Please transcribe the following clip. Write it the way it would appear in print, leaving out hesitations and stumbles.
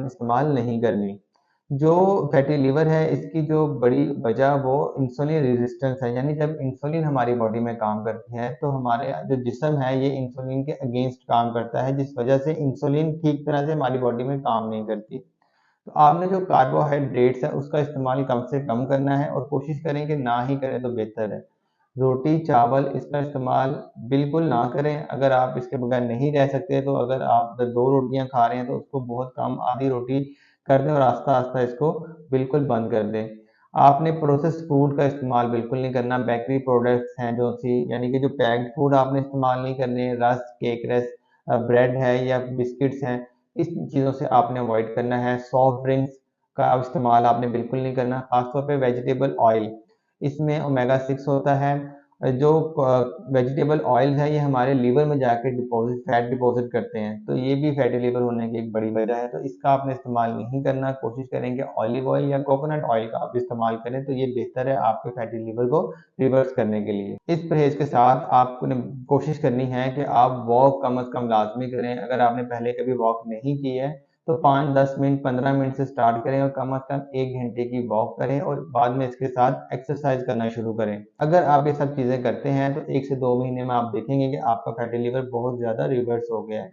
इस्तेमाल नहीं करनी। जो फैटी लिवर है इसकी जो बड़ी वजह वो इंसुलिन रेजिस्टेंस है, यानी जब इंसुलिन हमारी बॉडी में काम करती है तो हमारे जो जिस्म है ये इंसुलिन के अगेंस्ट काम करता है, जिस वजह से इंसुलिन ठीक तरह से हमारी बॉडी में काम नहीं करती। तो आपने जो कार्बोहाइड्रेट्स है उसका इस्तेमाल कम से कम करना है और कोशिश करें कि ना ही करें तो बेहतर है। रोटी चावल इसका इस्तेमाल बिल्कुल ना करें। अगर आप इसके बगैर नहीं रह सकते तो अगर आप 2 रोटियाँ खा रहे हैं तो उसको बहुत कम आधी रोटी कर दें और आस्ता-आस्ता इसको बिल्कुल बंद कर दें। आपने प्रोसेस्ड फूड का इस्तेमाल बिल्कुल नहीं करना, बेकरी प्रोडक्ट्स हैं जो सी यानी कि जो पैक्ड फूड आपने इस्तेमाल नहीं करने, रस्क, केक रस्क ब्रेड है या बिस्किट्स हैं, इस चीज़ों से आपने अवॉइड करना है। सॉफ्ट ड्रिंक्स का इस्तेमाल आपने बिल्कुल नहीं करना, ख़ास तौर पे वेजिटेबल ऑयल, इसमें ओमेगा 6 होता है। जो वेजिटेबल ऑयल है ये हमारे लीवर में जाके फैट डिपॉजिट करते हैं, तो ये भी फैटी लिवर होने की एक बड़ी वजह है। तो इसका आपने इस्तेमाल नहीं करना, कोशिश करें कि ऑलिव ऑयल या कोकोनट ऑयल का आप इस्तेमाल करें तो ये बेहतर है आपके फैटी लिवर को रिवर्स करने के लिए। इस परहेज के साथ आपको कोशिश करनी है कि आप वॉक कम अज़ कम लाजमी करें। अगर आपने पहले कभी वॉक नहीं की है तो 5-10 मिनट 15 मिनट से स्टार्ट करें और कम से कम 1 घंटे की वॉक करें और बाद में इसके साथ एक्सरसाइज करना शुरू करें। अगर आप ये सब चीज़ें करते हैं तो 1 से 2 महीने में आप देखेंगे कि आपका फैटी लिवर बहुत ज़्यादा रिवर्स हो गया है।